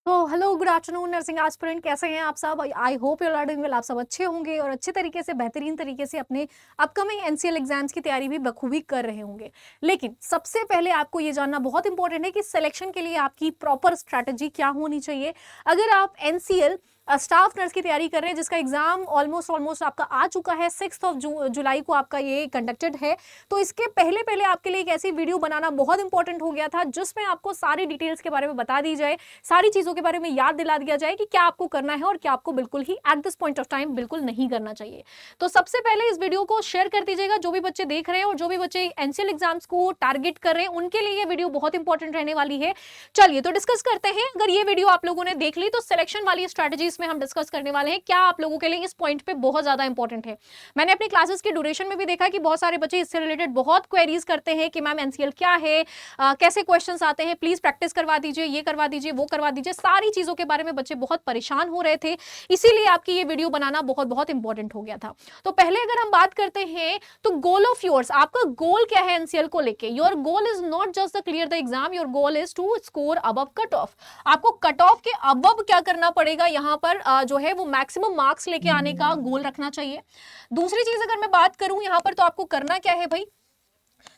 तो hello good afternoon nursing aspirant, कैसे हैं आप सब? I hope you are doing well. आप सब अच्छे होंगे और अच्छे तरीके से बेहतरीन तरीके से अपने अपकमिंग एनसीएल एग्जाम्स की तैयारी भी बखूबी कर रहे होंगे। लेकिन सबसे पहले आपको ये जानना बहुत इंपॉर्टेंट है कि सिलेक्शन के लिए आपकी प्रॉपर स्ट्रैटेजी क्या होनी चाहिए। अगर आप एनसीएल स्टाफ नर्स की तैयारी कर रहे हैं जिसका एग्जाम ऑलमोस्ट आपका आ चुका है, 6 जुलाई को आपका ये कंडक्टेड है, तो इसके पहले पहले आपके लिए एक ऐसी वीडियो बनाना बहुत इंपॉर्टेंट हो गया था जिसमें आपको सारी डिटेल्स के बारे में बता दी जाए, सारी चीजों के बारे में याद दिला दिया जाए कि क्या आपको करना है और क्या आपको बिल्कुल ही at this point of time बिल्कुल नहीं करना चाहिए। तो सबसे पहले इस वीडियो को शेयर कर दीजिएगा, जो भी बच्चे देख रहे हैं और जो भी बच्चे एनसीएल एग्जाम्स को टारगेट कर रहे हैं उनके लिए ये वीडियो बहुत इंपॉर्टेंट रहने वाली है। चलिए तो डिस्कस करते हैं। अगर ये वीडियो आप लोगों ने देख ली तो सिलेक्शन वाली स्ट्रेटजीज में हम डिस्कस करने वाले हैं, क्या आप लोगों के लिए इस पॉइंट पे बहुत ज्यादा इंपॉर्टेंट है। मैंने अपनी क्लासेस की ड्यूरेशन में भी देखा कि बहुत सारे बच्चे इससे रिलेटेड बहुत क्वेरीज करते हैं कि मैम एनसीएल क्या है, कैसे क्वेश्चंस आते हैं, प्लीज प्रैक्टिस करवा दीजिए, ये करवा दीजिए, वो करवा दीजिए। सारी चीजों के बारे में बच्चे बहुत परेशान हो रहे थे, इसीलिए आपकी ये वीडियो बनाना बहुत बहुत इंपॉर्टेंट हो गया था। तो पहले अगर हम बात करते हैं तो गोल ऑफ योर्स, आपका गोल क्या है एनसीएल को लेके? Your goal is not just the clear the exam, your goal is to score above cut off. आपको कट ऑफ के अबव क्या करना पड़ेगा, यहां पर जो है वो मैक्सिमम मार्क्स लेके आने का गोल रखना चाहिए। दूसरी चीज अगर मैं बात करूं यहां पर, तो आपको करना क्या है भाई?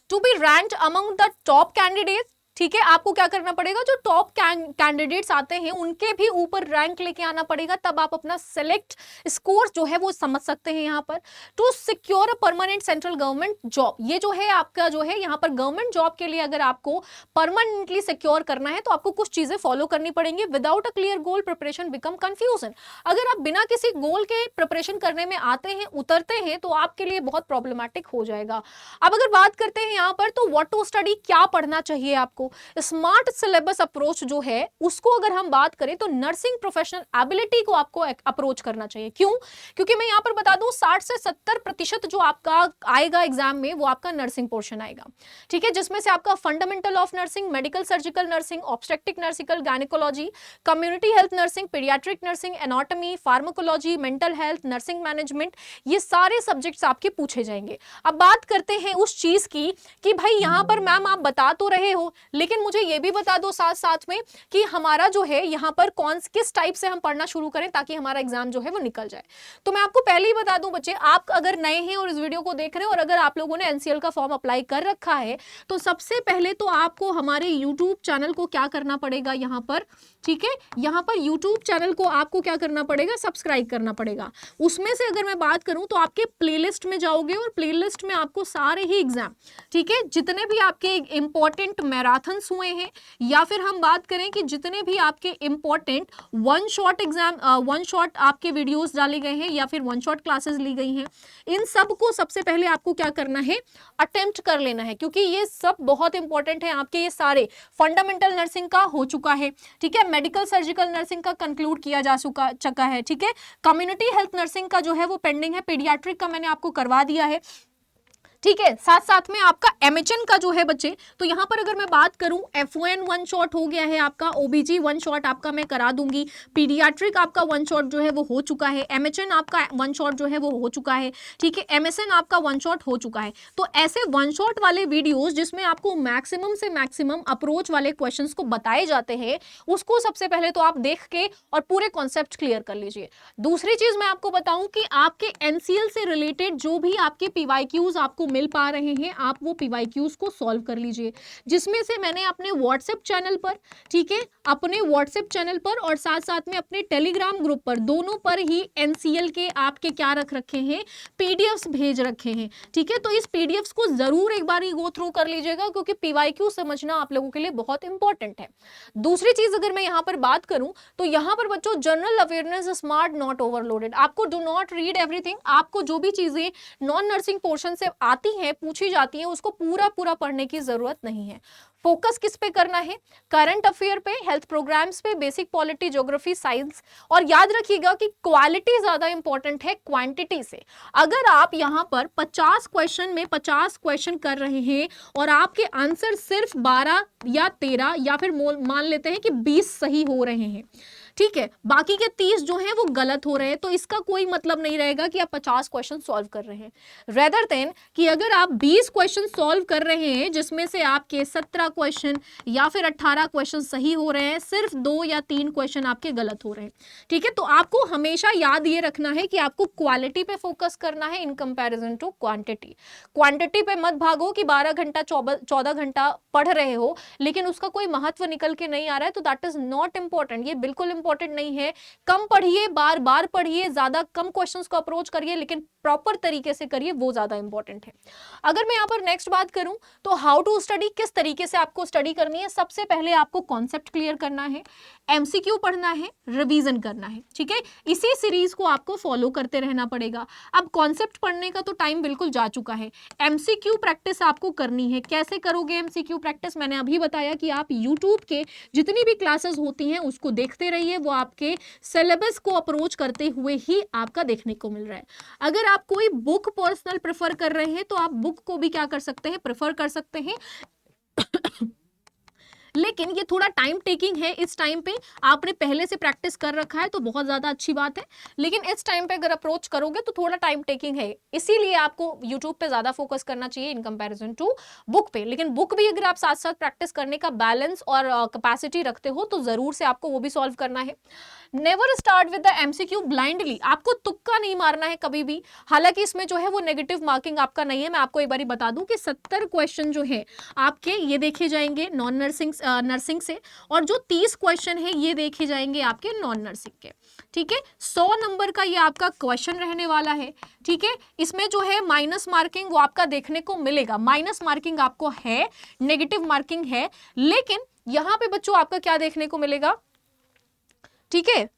To be ranked among the top candidate. ठीक है, आपको क्या करना पड़ेगा, जो टॉप कैंडिडेट्स आते हैं उनके भी ऊपर रैंक लेके आना पड़ेगा, तब आप अपना सेलेक्ट स्कोर जो है वो समझ सकते हैं। यहाँ पर to secure a permanent central government job, ये जो है आपका जो है यहाँ पर गवर्नमेंट जॉब के लिए अगर आपको परमानेंटली सिक्योर करना है तो आपको कुछ चीजें फॉलो करनी पड़ेंगी। Without a clear goal preparation become confusion. अगर आप बिना किसी गोल के प्रिपरेशन करने में आते हैं, उतरते हैं, तो आपके लिए बहुत प्रॉब्लमैटिक हो जाएगा। अब अगर बात करते हैं यहाँ पर, तो व्हाट टू स्टडी, क्या पढ़ना चाहिए आपको। स्मार्ट सिलेबस अप्रोच जो है उसको अगर हम बात करें तो नर्सिंग प्रोफेशनल एबिलिटी को आपको अप्रोच करना चाहिए। क्यों? क्योंकि मैं यहां पर बता दूं 60 से 70% जो आपका आएगा एग्जाम में वो आपका नर्सिंग पोर्शन आएगा। ठीक है, जिसमें से आपका fundamental of nursing, medical surgical nursing, obstetric nursing, gynaecology, community health nursing, paediatric nursing, anatomy, pharmacology, mental health, nursing management, ये सारे सब्जेक्ट्स आपके पूछे जाएंगे। अब बात करते हैं उस चीज की कि भाई यहां पर मैम आप बता तो रहे हो, लेकिन मुझे ये भी बता दो साथ साथ में कि हमारा जो है यहाँ पर किस टाइप से हम पढ़ना शुरू करें ताकि हमारा एग्जाम जो है वो निकल जाए। तो मैं आपको पहले ही बता दूं बच्चे, आप अगर नए हैं और इस वीडियो को देख रहे हैं और अगर आप लोगों ने एनसीएल का फॉर्म अप्लाई कर रखा है, तो सबसे पहले तो आपको हमारे यूट्यूब चैनल को क्या करना पड़ेगा यहाँ पर। ठीक है, यहाँ पर यूट्यूब चैनल को आपको क्या करना पड़ेगा, सब्सक्राइब करना पड़ेगा। उसमें से अगर मैं बात करूं तो आपके प्लेलिस्ट में जाओगे और प्लेलिस्ट में आपको सारे ही एग्जाम, ठीक है, जितने भी आपके इंपॉर्टेंट मैराथन्स हुए हैं, या फिर हम बात करें कि जितने भी आपके important one shot exam, one shot आपके वीडियोस डाले गए हैं या फिर वन शॉट क्लासेस ली गई हैं, इन सब को सबसे पहले आपको क्या करना है, अटेम्प्ट कर लेना है, क्योंकि ये सब बहुत इंपॉर्टेंट है आपके। ये सारे फंडामेंटल नर्सिंग का हो चुका है, ठीक है, मेडिकल सर्जिकल नर्सिंग का कंक्लूड किया जा चुका है, ठीक है, कम्युनिटी हेल्थ नर्सिंग का जो है वो पेंडिंग है, पीडियाट्रिक का मैंने आपको करवा दिया है, ठीक है, साथ साथ में आपका एमएचएन का जो है बच्चे, तो यहां पर अगर मैं बात करूं एफओएन वन शॉट हो गया है आपका, ओबीजी वन शॉट आपका मैं करा दूंगी, पीडियाट्रिक आपका वन शॉट जो है वो हो चुका है, एमएचएन आपका वन शॉट जो है वो हो चुका है, ठीक है, एमएसएन आपका वन शॉट हो चुका है। तो ऐसे वन शॉट वाले वीडियोस जिसमें आपको मैक्सिमम से मैक्सिमम अप्रोच वाले क्वेश्चंस को बताए जाते हैं, उसको सबसे पहले तो आप देख के और पूरे कॉन्सेप्ट क्लियर कर लीजिए। दूसरी चीज मैं आपको बताऊं कि आपके एनसीएल से रिलेटेड जो भी आपके पीवाईक्यूज आपको मिल पा रहे हैं, आप वो पीवाईक्यूज को सॉल्व कर लीजिए, जिसमें से मैंने अपने व्हाट्सएप चैनल पर, ठीक है, अपने व्हाट्सएप चैनल पर और साथ साथ में अपने टेलीग्राम ग्रुप पर, दोनों पर ही एनसीएल के आपके क्या रख रखे हैं, पीडीएफ्स भेज रखे हैं। ठीक है, तो इस पीडीएफ्स को जरूर एक बार गो थ्रू कर लीजिएगा, क्योंकि पीवाईक्यू समझना आप लोगों के लिए बहुत इंपॉर्टेंट है। दूसरी चीज अगर मैं यहां पर बात करूं तो यहां पर बच्चों general awareness smart not overloaded, आपको डू नॉट रीड एवरीथिंग, आपको जो भी चीजें नॉन नर्सिंग पोर्शन से आती हैं, पूछी जाती हैं, उसको पूरा पूरा पढ़ने की जरूरत नहीं है। फोकस किस पे करना है, करंट अफेयर पे, हेल्थ प्रोग्राम्स पे, बेसिक पॉलिटी, ज्योग्राफी, साइंस, और याद रखिएगा कि क्वालिटी ज्यादा इंपॉर्टेंट है क्वांटिटी से। अगर आप यहां पर 50 क्वेश्चन में 50 क्वेश्चन कर रहे हैं और आपके आंसर सिर्फ 12 या 13 या फिर मान लेते हैं कि 20 सही हो रहे हैं, ठीक है, बाकी के 30 जो हैं वो गलत हो रहे हैं, तो इसका कोई मतलब नहीं रहेगा कि आप 50 क्वेश्चन सॉल्व कर रहे हैं। रेदर देन कि अगर आप 20 क्वेश्चन सॉल्व कर रहे हैं जिसमें से आपके 17 क्वेश्चन या फिर 18 क्वेश्चन सही हो रहे हैं, सिर्फ 2 या 3 क्वेश्चन आपके गलत हो रहे हैं, ठीक है, तो आपको हमेशा याद ये रखना है कि आपको क्वालिटी पे फोकस करना है in comparison to quantity. Quantity पे मत भागो कि 12 घंटा 14 घंटा पढ़ रहे हो लेकिन उसका कोई महत्व निकल के नहीं आ रहा है, तो दैट इज नॉट इंपॉर्टेंट, ये बिल्कुल इंपॉर्टेंट नहीं है। कम पढ़िए, बार बार पढ़िए, ज्यादा कम क्वेश्चंस को अप्रोच करिए, लेकिन प्रॉपर तरीके से करिए, वो ज्यादा इंपॉर्टेंट है। अगर मैं यहाँ पर नेक्स्ट बात करूं तो हाउ टू स्टडी, किस तरीके से आपको स्टडी करनी है। सबसे पहले आपको कॉन्सेप्ट क्लियर करना है, एमसीक्यू पढ़ना है, रिवीजन करना है, ठीक है, इसी सीरीज को आपको फॉलो करते रहना पड़ेगा। अब कॉन्सेप्ट पढ़ने का तो टाइम बिल्कुल जा चुका है, एमसीक्यू प्रैक्टिस आपको करनी है। कैसे करोगे एमसीक्यू प्रैक्टिस, मैंने अभी बताया कि आप यूट्यूब के जितनी भी क्लासेस होती हैं उसको देखते रहिए, वो आपके सिलेबस को अप्रोच करते हुए ही आपका देखने को मिल रहा है। अगर आप कोई बुक पर्सनल प्रेफर कर रहे हैं तो आप बुक को भी क्या कर सकते हैं, प्रेफर कर सकते हैं लेकिन ये थोड़ा टाइम टेकिंग है। इस टाइम पे आपने पहले से प्रैक्टिस कर रखा है तो बहुत ज्यादा अच्छी बात है, लेकिन इस टाइम पे अगर अप्रोच करोगे तो थोड़ा टाइम टेकिंग है, इसीलिए आपको यूट्यूब पे ज्यादा फोकस करना चाहिए इन कंपैरिजन टू बुक पे। लेकिन बुक भी अगर आप साथ साथ प्रैक्टिस करने का बैलेंस और कैपेसिटी रखते हो तो जरूर से आपको वो भी सॉल्व करना है। Never start with the MCQ blindly, आपको तुक्का नहीं मारना है कभी भी। हालांकि इसमें जो है वो नेगेटिव मार्किंग आपका नहीं है। मैं आपको एक बार बता दूं कि 70 क्वेश्चन जो है आपके ये देखे जाएंगे नॉन नर्सिंग से, और जो 30 क्वेश्चन है ये देखे जाएंगे आपके नॉन नर्सिंग के, ठीक है। 100 नंबर का ये आपका क्वेश्चन रहने वाला है, ठीक है। इसमें जो है माइनस मार्किंग वो आपका देखने को मिलेगा, माइनस मार्किंग आपको है, नेगेटिव मार्किंग है, लेकिन यहां पे बच्चों आपका क्या देखने को मिलेगा, ठीक है।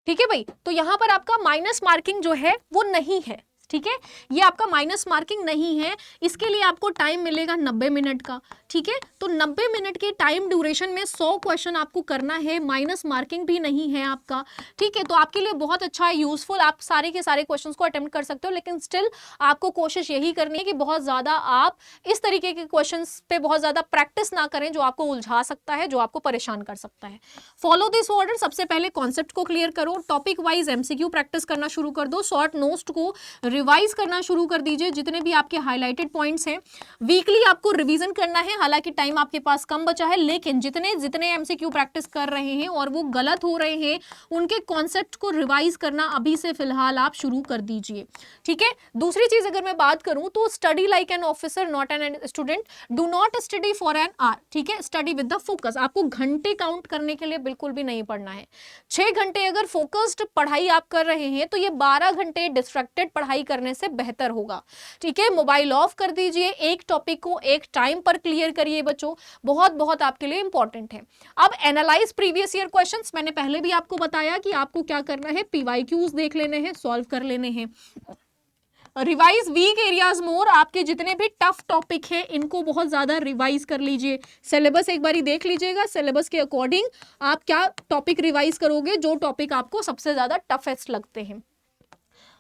ठीक है भाई, तो यहां पर आपका माइनस मार्किंग जो है वो नहीं है, ठीक है, ये आपका माइनस मार्किंग नहीं है। इसके लिए आपको टाइम मिलेगा 90 मिनट का, ठीक है। तो 90 मिनट के टाइम ड्यूरेशन में 100 क्वेश्चन आपको करना है, माइनस मार्किंग भी नहीं है आपका, ठीक है। तो आपके लिए बहुत अच्छा है, यूजफुल, आप सारे के सारे क्वेश्चंस को अटेम्प्ट कर सकते हो, लेकिन स्टिल आपको कोशिश यही करनी है कि बहुत ज्यादा आप इस तरीके के क्वेश्चंस पे बहुत ज्यादा प्रैक्टिस ना करें जो आपको उलझा सकता है, जो आपको परेशान कर सकता है। फॉलो दिस ऑर्डर, सबसे पहले कॉन्सेप्ट को क्लियर करो, टॉपिक वाइज एमसीक्यू प्रैक्टिस करना शुरू कर दो, शॉर्ट नोट्स को रिवाइज करना शुरू कर दीजिए, जितने भी आपके हाईलाइटेड पॉइंट्स हैं। वीकली आपको रिवीजन करना है, हालांकि टाइम आपके पास कम बचा है, लेकिन जितने जितने एमसीक्यू प्रैक्टिस कर रहे हैं और वो गलत हो रहे हैं उनके कॉन्सेप्ट को रिवाइज करना अभी से फिलहाल आप शुरू कर दीजिए, ठीक है। दूसरी चीज अगर मैं बात करूं तो study like an officer not an student, do not study for an hour, ठीक है, स्टडी विद द फोकस। आपको घंटे काउंट करने के लिए बिल्कुल भी नहीं पढ़ना है। 6 घंटे अगर फोकस्ड पढ़ाई आप कर रहे हैं तो ये 12 घंटे डिस्ट्रैक्टेड पढ़ाई करने से बेहतर होगा, ठीक है। मोबाइल ऑफ कर दीजिए, एक टॉपिक को एक टाइम पर क्लियर करिए बच्चों, बहुत बहुत आपके लिए इंपॉर्टेंट है। अब एनालाइज प्रीवियस ईयर क्वेश्चंस, मैंने पहले भी आपको बताया कि आपको क्या करना है, पीवाईक्यूज देख लेने हैं, सॉल्व कर लेने हैं। रिवाइज वीक एरियाज मोर, आपके जितने भी टफ टॉपिक है इनको बहुत ज्यादा रिवाइज कर लीजिए। सिलेबस एक बारी देख लीजिएगा, सिलेबस के अकॉर्डिंग आप क्या टॉपिक रिवाइज करोगे, जो टॉपिक आपको सबसे ज्यादा टफेस्ट लगते हैं।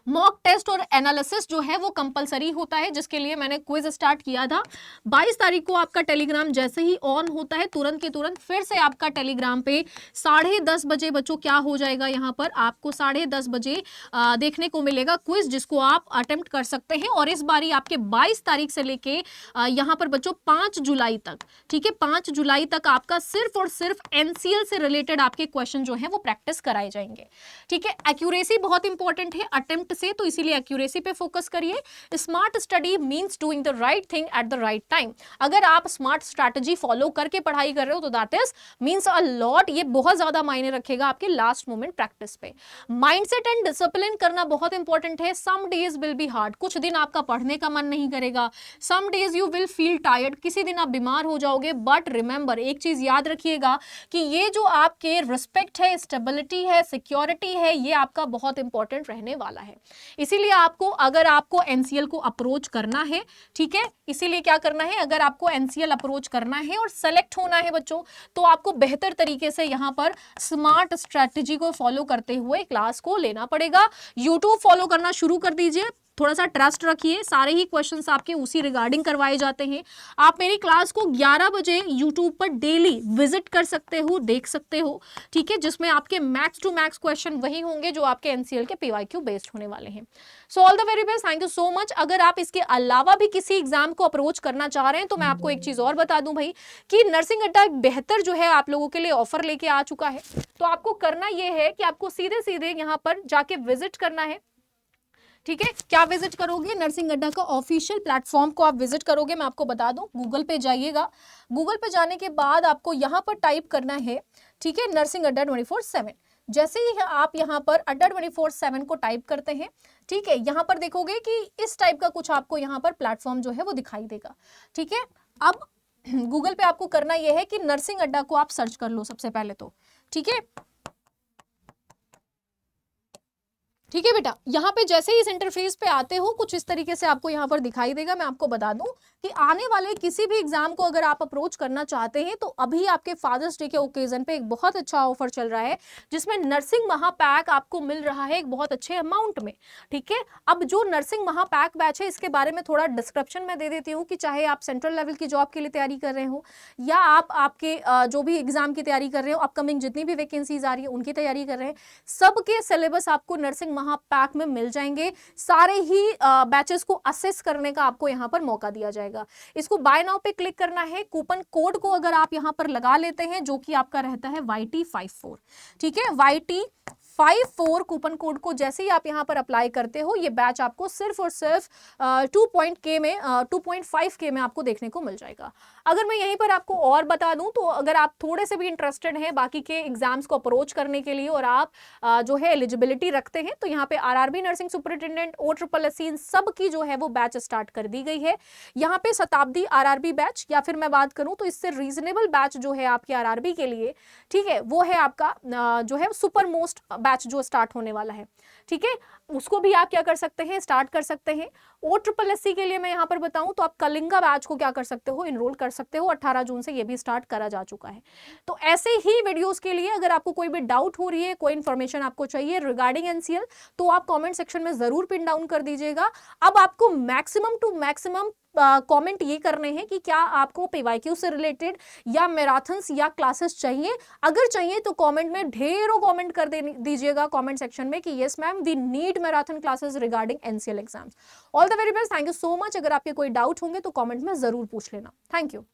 मॉक टेस्ट और एनालिसिस जो है वो कंपलसरी होता है, जिसके लिए मैंने क्विज स्टार्ट किया था। 22 तारीख को आपका टेलीग्राम जैसे ही ऑन होता है तुरंत के तुरंत फिर से आपका टेलीग्राम पे 10:30 बजे बच्चों क्या हो जाएगा, यहाँ पर आपको 10:30 बजे देखने को मिलेगा क्विज, जिसको आप अटेम्प्ट कर सकते हैं। और इस बारी आपके 22 तारीख से लेके यहाँ पर बच्चों 5 जुलाई तक, ठीक है, 5 जुलाई तक आपका सिर्फ और सिर्फ एनसीएल से रिलेटेड आपके क्वेश्चन जो है वो प्रैक्टिस कराए जाएंगे, ठीक है। एक्यूरेसी बहुत इंपॉर्टेंट है अटेम्प्ट से, तो इसीलिए एक्यूरेसी पे फोकस करिए। Smart study means doing the right thing at the right time. अगर आप स्मार्ट स्ट्रैटेजी फॉलो करके पढ़ाई कर रहे हो तो that is means a lot, ये बहुत ज्यादा मायने रखेगा आपके लास्ट मोमेंट प्रैक्टिस पे। माइंडसेट एंड डिसिप्लिन करना बहुत इंपॉर्टेंट है। Some days will be hard, कुछ दिन आपका पढ़ने का मन नहीं करेगा, some days you will feel tired, किसी दिन आप बीमार हो जाओगे, बट रिमेंबर एक चीज याद रखिएगा कि ये जो आपके रिस्पेक्ट है, स्टेबिलिटी है, सिक्योरिटी है, ये आपका बहुत इंपॉर्टेंट रहने वाला है। इसीलिए आपको, अगर आपको एनसीएल को अप्रोच करना है, ठीक है, इसीलिए क्या करना है, अगर आपको एनसीएल अप्रोच करना है और सेलेक्ट होना है बच्चों, तो आपको बेहतर तरीके से यहाँ पर स्मार्ट स्ट्रैटेजी को फॉलो करते हुए क्लास को लेना पड़ेगा। यूट्यूब फॉलो करना शुरू कर दीजिए, थोड़ा सा ट्रस्ट रखिए, सारे ही क्वेश्चंस आपके उसी रिगार्डिंग करवाए जाते हैं। आप मेरी क्लास को 11 बजे यूट्यूब पर डेली विजिट कर सकते हो, देख सकते हो, ठीक है, जिसमें आपके मैक्स टू मैक्स क्वेश्चन वही होंगे जो आपके एनसीएल के पीवाईक्यू बेस्ड होने वाले हैं। So all the very best, thank you so much. अगर आप इसके अलावा भी किसी एग्जाम को अप्रोच करना चाह रहे हैं तो मैं आपको एक चीज और बता दूं भाई, कि नर्सिंग अड्डा एक बेहतर जो है आप लोगों के लिए ऑफर लेके आ चुका है। तो आपको करना यह है कि आपको सीधे सीधे यहाँ पर जाके विजिट करना है, ठीक है। क्या विजिट करोगे, नर्सिंग अड्डा का ऑफिशियल प्लेटफॉर्म को आप विजिट करोगे। मैं आपको बता दूं, गूगल पे जाइएगा, गूगल पे जाने के बाद आपको यहाँ पर टाइप करना है, ठीक है, नर्सिंग अड्डा 24/7। जैसे ही आप यहाँ पर अड्डा 24/7 को टाइप करते हैं, ठीक है, यहाँ पर देखोगे कि इस टाइप का कुछ आपको यहाँ पर प्लेटफॉर्म जो है वो दिखाई देगा, ठीक है। अब गूगल पे आपको करना यह है कि नर्सिंग अड्डा को आप सर्च कर लो सबसे पहले तो, ठीक है, ठीक है बेटा। यहाँ पे जैसे ही इस इंटरफेस पे आते हो, कुछ इस तरीके से आपको यहाँ पर दिखाई देगा। मैं आपको बता दूं कि आने वाले किसी भी एग्जाम को अगर आप अप्रोच करना चाहते हैं तो अभी आपके फादर्स डे के ओकेजन पे एक बहुत अच्छा ऑफर चल रहा है, जिसमें नर्सिंग महापैक आपको मिल रहा है एक बहुत अच्छे अमाउंट में, ठीक है। अब जो नर्सिंग महापैक बैच है, इसके बारे में थोड़ा डिस्क्रिप्शन में दे देती हूँ कि चाहे आप सेंट्रल लेवल की जॉब के लिए तैयारी कर रहे हो या आप आपके जो भी एग्जाम की तैयारी कर रहे हो, अपकमिंग जितनी भी वैकेंसीज आ रही है उनकी तैयारी कर रहे हैं, सबके सिलेबस आपको नर्सिंग महापैक में मिल जाएंगे। सारे ही बैचेस को असेस करने का आपको यहाँ पर मौका दिया जाएगा। इसको बाय नाउ पे क्लिक करना है। कूपन कोड को अगर आप यहाँ पर लगा लेते हैं, जो कि आपका रहता है YT54, ठीक है, YT54 कूपन कोड को जैसे ही आप यहाँ पर अप्लाई करते हो, ये बैच आपको सिर्फ और सिर्फ 2.5K में आपको देखने को मिल जाएगा। अगर मैं यहीं पर आपको और बता दूं तो अगर आप थोड़े से भी इंटरेस्टेड हैं बाकी के एग्जाम्स को अप्रोच करने के लिए और आप जो है एलिजिबिलिटी रखते हैं, तो यहाँ पे RRB नर्सिंग सुपरिटेंडेंट, OSSSC, इन सब की जो है वो बैच स्टार्ट कर दी गई है। यहाँ पे शताब्दी RRB बैच, या फिर मैं बात करूं तो इससे रीजनेबल बैच जो है आपके RRB के लिए, ठीक है, वो है आपका जो है सुपर मोस्ट बैच जो स्टार्ट होने वाला है, ठीक है। उसको भी आप क्या कर सकते हैं, स्टार्ट कर सकते हैं। OSSSC के लिए मैं यहाँ पर बताऊं तो आप कलिंगा बैच को क्या कर सकते हो, इनरोल कर सकते हो। 18 जून से ये भी स्टार्ट करा जा चुका है। तो ऐसे ही वीडियोस के लिए अगर आपको कोई भी डाउट हो रही है, कोई इन्फॉर्मेशन आपको चाहिए रिगार्डिंग एनसीएल, तो आप कमेंट सेक्शन में जरूर पिन डाउन कर दीजिएगा। अब आपको मैक्सिमम टू मैक्सिमम कमेंट ये करने हैं कि क्या आपको पीवाईक्यू से रिलेटेड या मैराथन्स या क्लासेस चाहिए। अगर चाहिए तो कमेंट में ढेरों कमेंट कर दीजिएगा कमेंट सेक्शन में कि yes ma'am, we need marathon classes regarding NCL exams. All the very best, thank you so much. अगर आपके कोई डाउट होंगे तो कमेंट में जरूर पूछ लेना। Thank you.